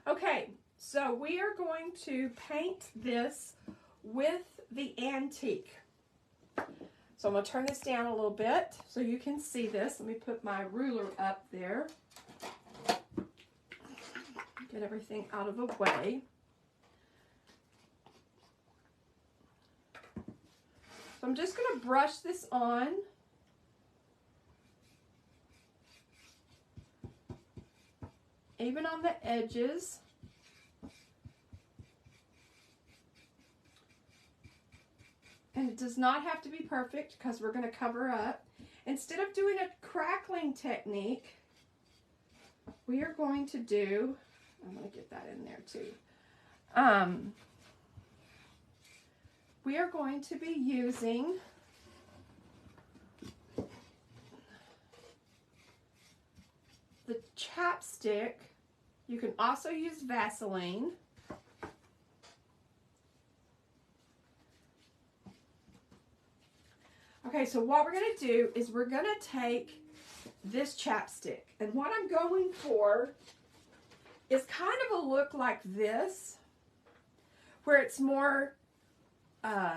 Okay, so we are going to paint this with the antique. So I'm going to turn this down a little bit so you can see this. Let me put my ruler up there. Get everything out of the way. So I'm just going to brush this on. Even on the edges. And it does not have to be perfect because we're going to cover up. Instead of doing a crackling technique, we are going to do, I'm going to get that in there too. We are going to be using the chapstick. You can also use Vaseline. Okay, so what we're going to do is we're going to take this chapstick, and what I'm going for is kind of a look like this, where it's more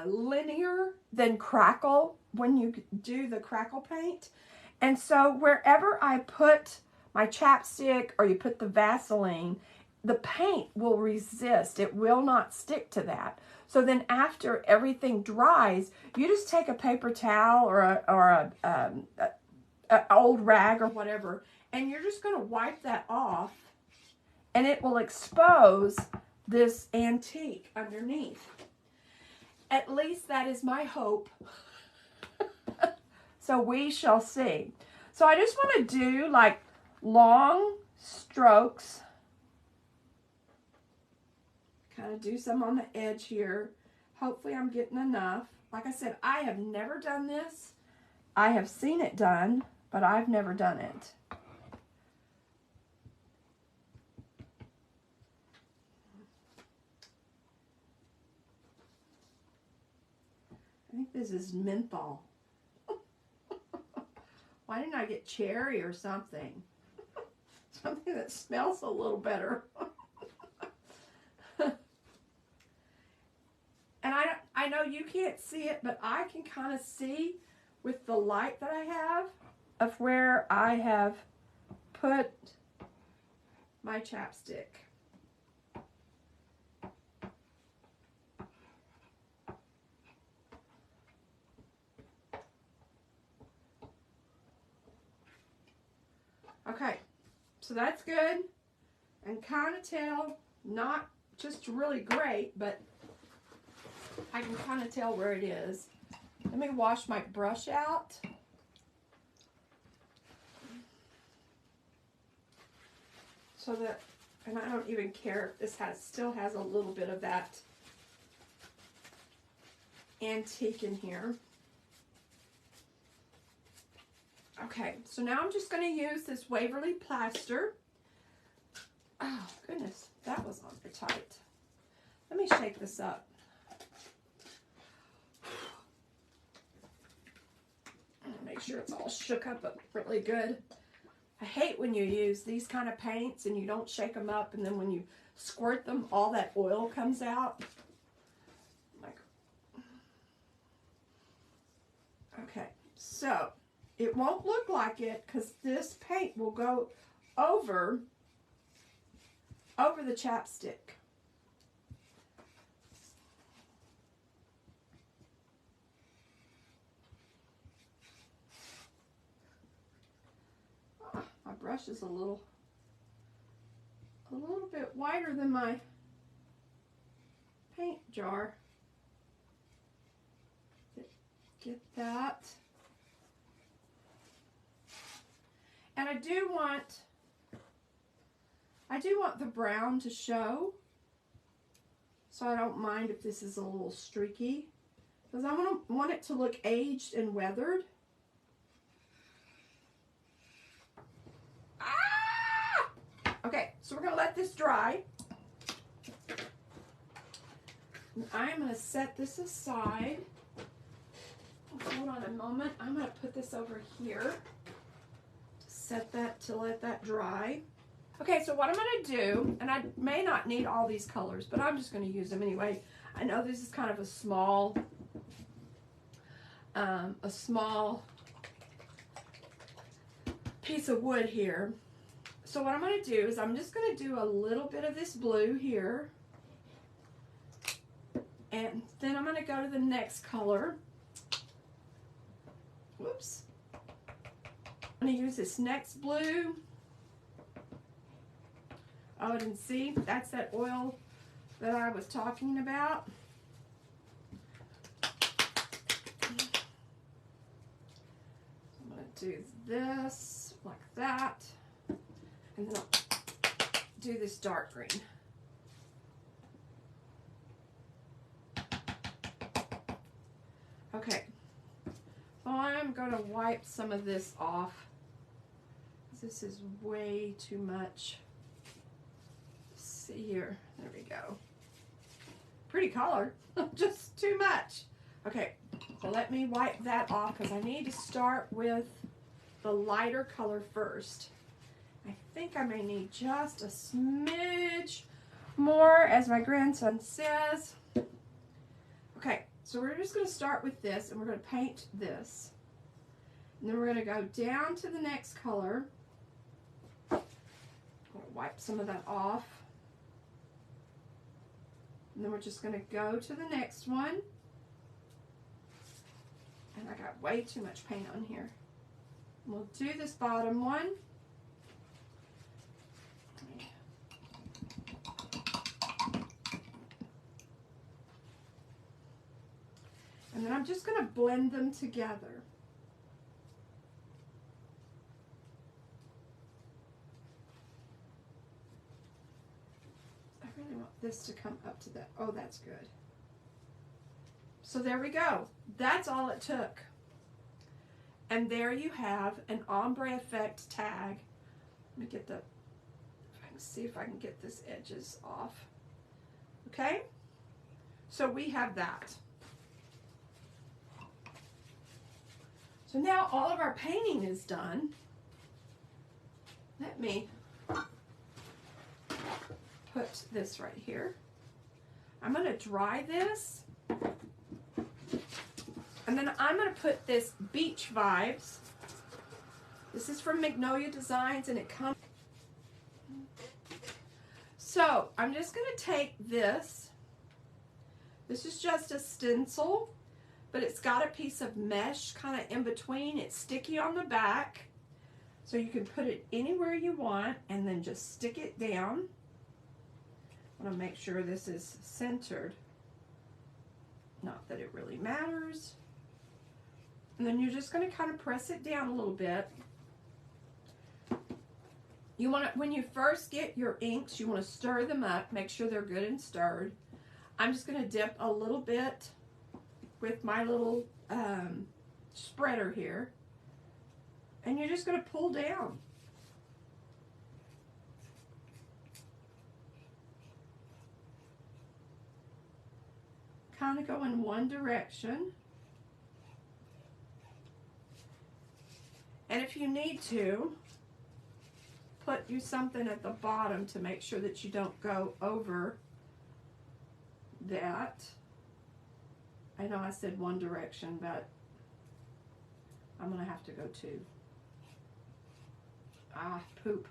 linear than crackle when you do the crackle paint. And so wherever I put my chapstick or you put the Vaseline, the paint will resist. It will not stick to that. So then after everything dries, you just take a paper towel or a old rag or whatever, and you're just going to wipe that off, and it will expose this antique underneath. At least that is my hope. So we shall see. So I just want to do like long strokes. Kind of do some on the edge here. Hopefully I'm getting enough. Like I said, I have never done this. I have seen it done, but I've never done it. I think this is menthol. Why didn't I get cherry or something? Something that smells a little better. And I know you can't see it, but I can kind of see with the light that I have of where I have put my chapstick. Okay, so that's good, and kind of tell, not just really great, but I can kind of tell where it is. Let me wash my brush out. So that, and I don't even care if this still has a little bit of that antique in here. Okay, so now I'm just going to use this Waverly plaster. Oh, goodness, that was on there tight. Let me shake this up. Make sure it's all shook up really good. I hate when you use these kind of paints and you don't shake them up, and then when you squirt them, all that oil comes out. Like, okay, so it won't look like it because this paint will go over the chapstick. My brush is a little bit wider than my paint jar. Get that. And I do want the brown to show, so I don't mind if this is a little streaky, because I want it to look aged and weathered. Okay, so we're going to let this dry. And I'm going to set this aside. Hold on a moment. I'm going to put this over here. Set that to let that dry. Okay, so what I'm going to do, and I may not need all these colors, but I'm just going to use them anyway. I know this is kind of a small piece of wood here. So what I'm going to do is I'm just going to do a little bit of this blue here. And then I'm going to go to the next color. Whoops. I'm going to use this next blue. Oh, and see, that's that oil that I was talking about. I'm going to do this like that. And then I'll do this dark green. Okay, so I'm going to wipe some of this off. This is way too much. See here, there we go. Pretty color, just too much. Okay, so let me wipe that off because I need to start with the lighter color first. I think I may need just a smidge more, as my grandson says. Okay, so we're just going to start with this, and we're going to paint this. And then we're going to go down to the next color. I'm going to wipe some of that off. And then we're just going to go to the next one. And I got way too much paint on here. We'll do this bottom one. And then I'm just going to blend them together. I really want this to come up to that. Oh, that's good. So there we go. That's all it took. And there you have an ombre effect tag. Let me get the, if I can see if I can get this edges off. Okay? So we have that. So now all of our painting is done. Let me put this right here. I'm going to dry this. And then I'm going to put this Beach Vibes. This is from Magnolia Designs, and it comes. So I'm just going to take this. This is just a stencil, but it's got a piece of mesh kind of in between. It's sticky on the back, so you can put it anywhere you want and then just stick it down. I want to make sure this is centered. Not that it really matters. And then you're just going to kind of press it down a little bit. You want to, when you first get your inks, you want to stir them up, make sure they're good and stirred. I'm just going to dip a little bit with my little spreader here, and you're just going to pull down. Kind of go in one direction. And if you need to, put you something at the bottom to make sure that you don't go over that. I know I said one direction, but I'm going to have to go two. Ah, poop.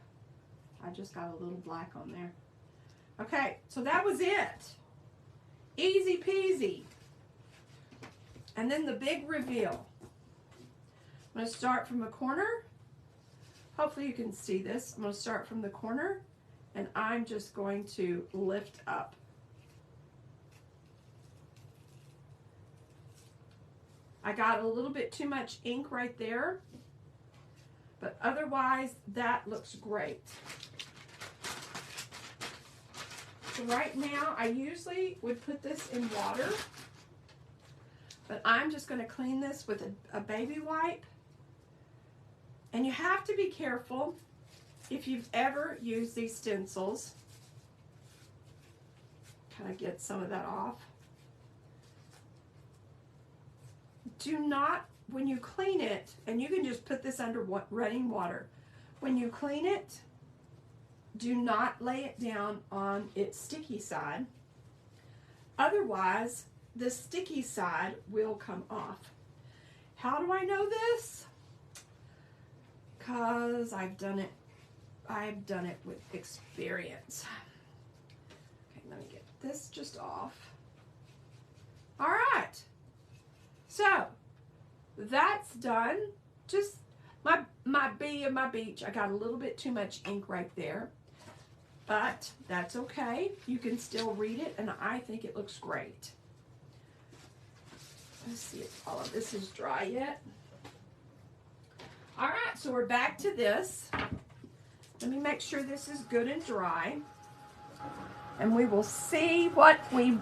I just got a little black on there. Okay, so that was it. Easy peasy. And then the big reveal. I'm going to start from a corner. Hopefully you can see this. I'm going to start from the corner, and I'm just going to lift up. I got a little bit too much ink right there, but otherwise that looks great. So right now, I usually would put this in water, but I'm just going to clean this with a baby wipe. And you have to be careful if you've ever used these stencils. Kind of get some of that off. Do not, when you clean it, and you can just put this under running water. When you clean it, do not lay it down on its sticky side. Otherwise, the sticky side will come off. How do I know this? Because I've done it with experience. Okay, let me get this just off. All right. So, that's done. Just my B and my beach. I got a little bit too much ink right there. But that's okay. You can still read it, and I think it looks great. Let's see if all of this is dry yet. All right, so we're back to this. Let me make sure this is good and dry. And we will see what we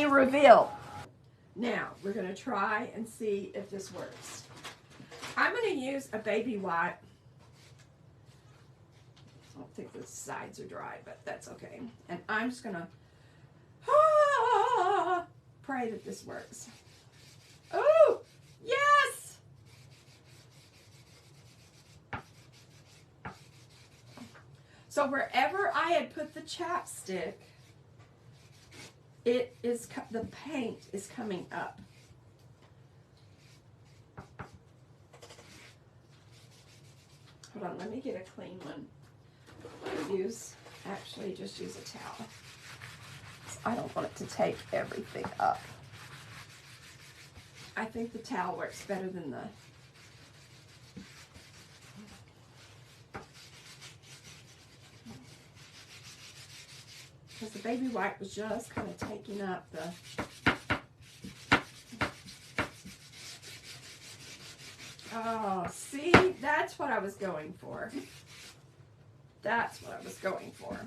reveal. Now, we're going to try and see if this works. I'm going to use a baby wipe. I don't think the sides are dry, but that's okay. And I'm just going to pray that this works. Oh, yes! So wherever I had put the chapstick, the paint is coming up. Hold on, let me get a clean one. Just use a towel. I don't want it to take everything up. I think the towel works better than the... Because the baby wipe was just kind of taking up the... Oh, see? That's what I was going for. That's what I was going for.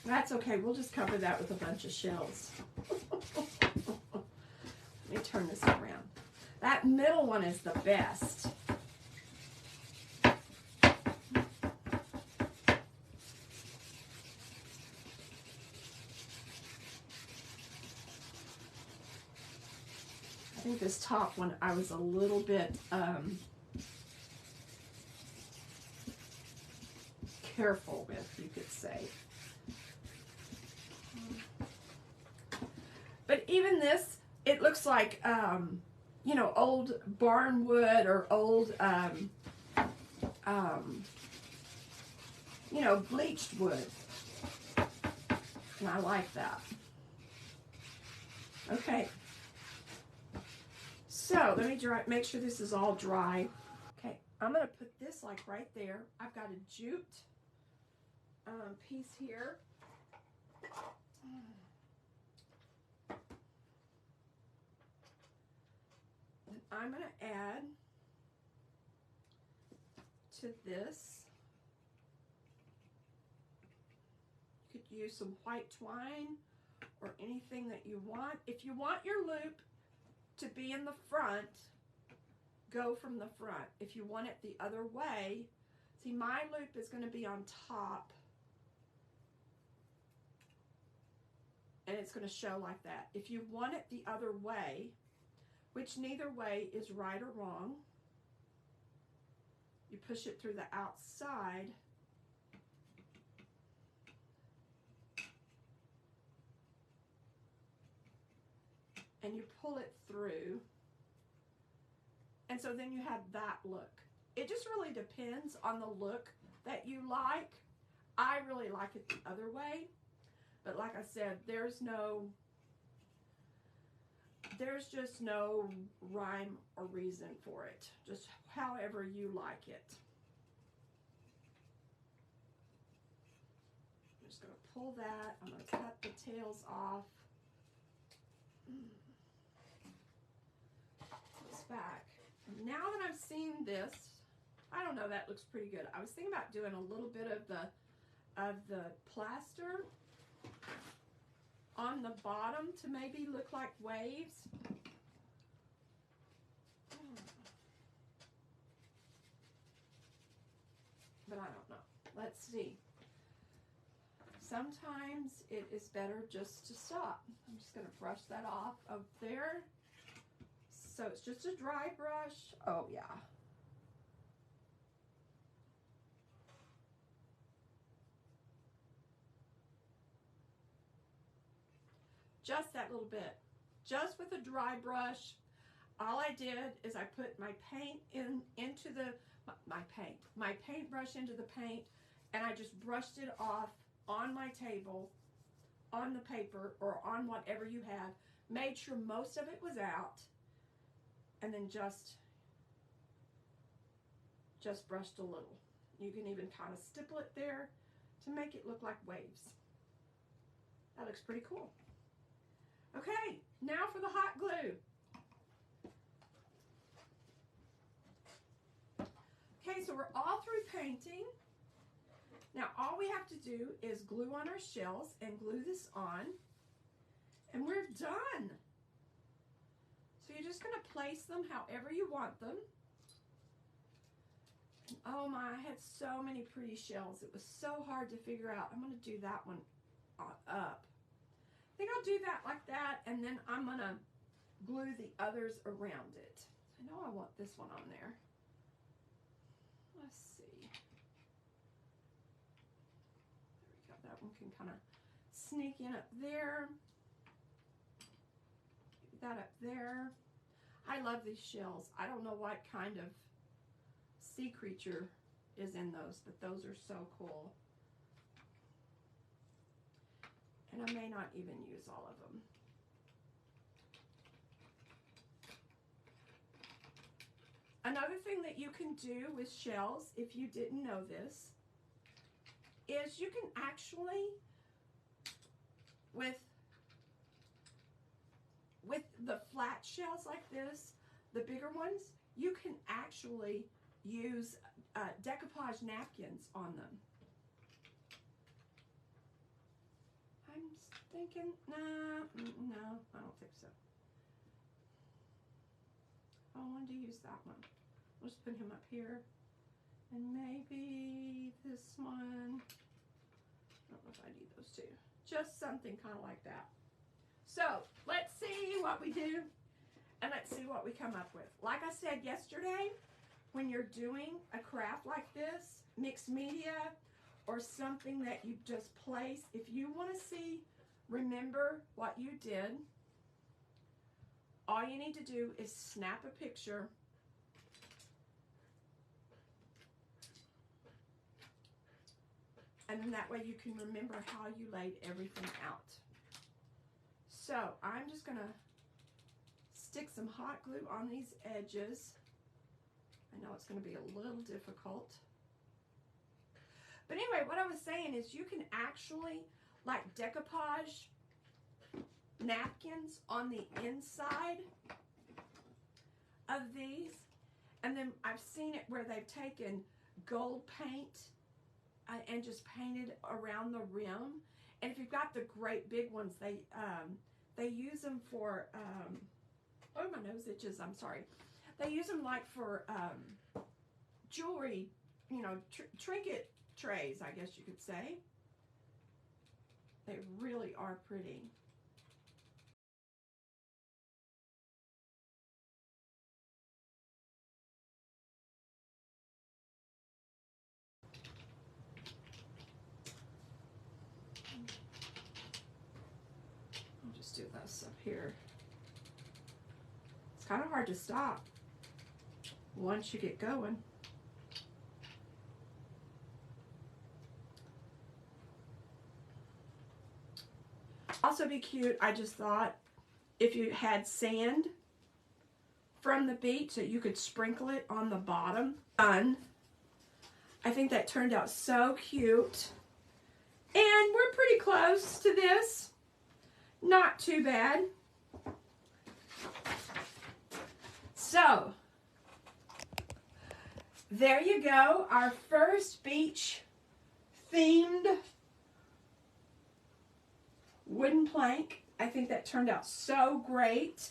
That's okay. We'll just cover that with a bunch of shells. Let me turn this around. That middle one is the best. I think this top one I was a little bit careful with, you could say. But even this, it looks like, you know, old barn wood or old, you know, bleached wood. And I like that. Okay. So let me make sure this is all dry. Okay, I'm going to put this like right there. I've got a jute piece here. And I'm going to add to this. You could use some white twine or anything that you want. If you want your loop to be in the front, go from the front. If you want it the other way, see, my loop is going to be on top, and it's going to show like that. If you want it the other way, which neither way is right or wrong, you push it through the outside, and you pull it through, and so then you have that look. It just really depends on the look that you like. I really like it the other way, but like I said, there's just no rhyme or reason for it. Just however you like it. I'm just going to pull that. I'm going to cut the tails off. This back. Now that I've seen this, I don't know, that looks pretty good. I was thinking about doing a little bit of the plaster on the bottom to maybe look like waves. But I don't know. Let's see. Sometimes it is better just to stop. I'm just going to brush that off of there. So it's just a dry brush. Oh yeah. just that little bit, just with a dry brush. All I did is I put my paint into the, my paintbrush into the paint, and I just brushed it off on my table, on the paper, or on whatever you have. Made sure most of it was out, and then just brushed a little. You can even kind of stipple it there to make it look like waves. That looks pretty cool. Okay, now for the hot glue. Okay, so we're all through painting. Now all we have to do is glue on our shells and glue this on, and we're done. So you're just going to place them however you want them. And oh my, I had so many pretty shells. It was so hard to figure out. I'm going to do that one up. I think I'll do that like that, and then I'm going to glue the others around it. I know I want this one on there. Let's see. There we go. That one can kind of sneak in up there. Get that up there. I love these shells. I don't know what kind of sea creature is in those, but those are so cool. And I may not even use all of them. Another thing that you can do with shells, if you didn't know this, is you can actually, with the flat shells like this, the bigger ones, you can actually use decoupage napkins on them. I'm thinking, no, I don't think so. I wanted to use that one. We'll just put him up here. And maybe this one. I don't know if I need those two. Just something kind of like that. So let's see what we do, and let's see what we come up with. Like I said yesterday, when you're doing a craft like this, mixed media, or something that you just place, if you want to see, remember what you did, all you need to do is snap a picture and then that way you can remember how you laid everything out. So I'm just gonna stick some hot glue on these edges. I know it's gonna be a little difficult. But anyway, what I was saying is you can actually like decoupage napkins on the inside of these, and then I've seen it where they've taken gold paint and just painted around the rim. And if you've got the great big ones, they use them for oh, my nose itches, I'm sorry. They use them like for jewelry, you know, trinket trays, I guess you could say. They really are pretty. I'll just do this up here. It's kind of hard to stop once you get going. Also be cute, I just thought, if you had sand from the beach that you could sprinkle it on the bottom. I think that turned out so cute. And we're pretty close to this. Not too bad. So, there you go, our first beach themed wooden plank. I think that turned out so great.